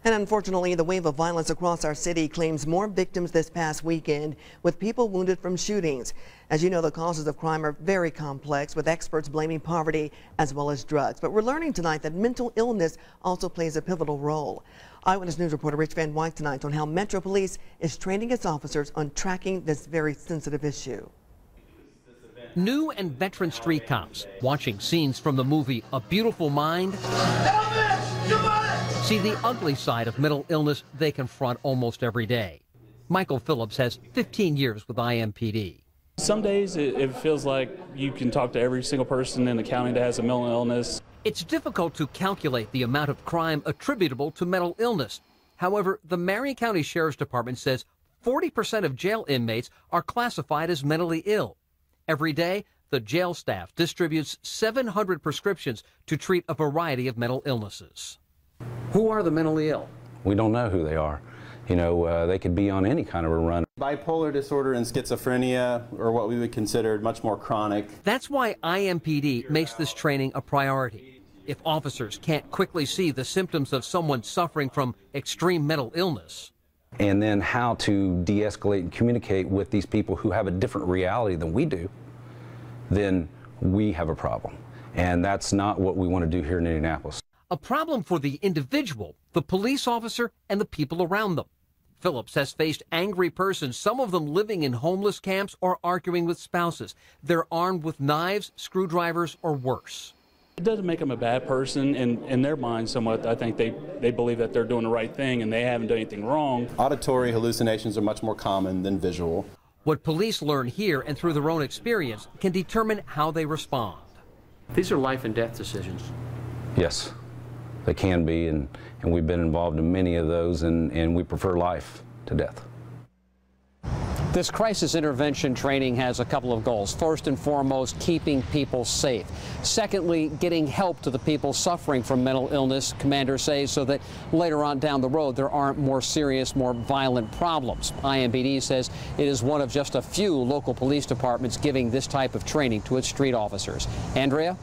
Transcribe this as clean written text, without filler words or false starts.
And unfortunately, the wave of violence across our city claims more victims this past weekend, with people wounded from shootings. As you know, the causes of crime are very complex, with experts blaming poverty as well as drugs. But we're learning tonight that mental illness also plays a pivotal role. Eyewitness News reporter Rich Van Wyk tonight on how Metro Police is training its officers on tracking this very sensitive issue. New and veteran street cops watching scenes from the movie A Beautiful Mind see the ugly side of mental illness they confront almost every day. Michael Phillips has 15 years with IMPD. Some days it feels like you can talk to every single person in the county that has a mental illness. It's difficult to calculate the amount of crime attributable to mental illness. However, the Marion County Sheriff's Department says 40% of jail inmates are classified as mentally ill. Every day, the jail staff distributes 700 prescriptions to treat a variety of mental illnesses. Who are the mentally ill? We don't know who they are. You know, they could be on any kind of a run. Bipolar disorder and schizophrenia are what we would consider much more chronic. That's why IMPD makes this training a priority. If officers can't quickly see the symptoms of someone suffering from extreme mental illness, and then how to de-escalate and communicate with these people who have a different reality than we do, then we have a problem. And that's not what we want to do here in Indianapolis. A problem for the individual, the police officer, and the people around them. Phillips has faced angry persons, some of them living in homeless camps or arguing with spouses. They're armed with knives, screwdrivers, or worse. It doesn't make them a bad person. In their mind, somewhat, I think they believe that they're doing the right thing and they haven't done anything wrong. Auditory hallucinations are much more common than visual. What police learn here and through their own experience can determine how they respond. These are life and death decisions. Yes, they can be, and we've been involved in many of those, and we prefer life to death. This crisis intervention training has a couple of goals. First and foremost, keeping people safe. Secondly, getting help to the people suffering from mental illness, commanders say, so that later on down the road there aren't more serious, more violent problems. IMPD says it is one of just a few local police departments giving this type of training to its street officers. Andrea?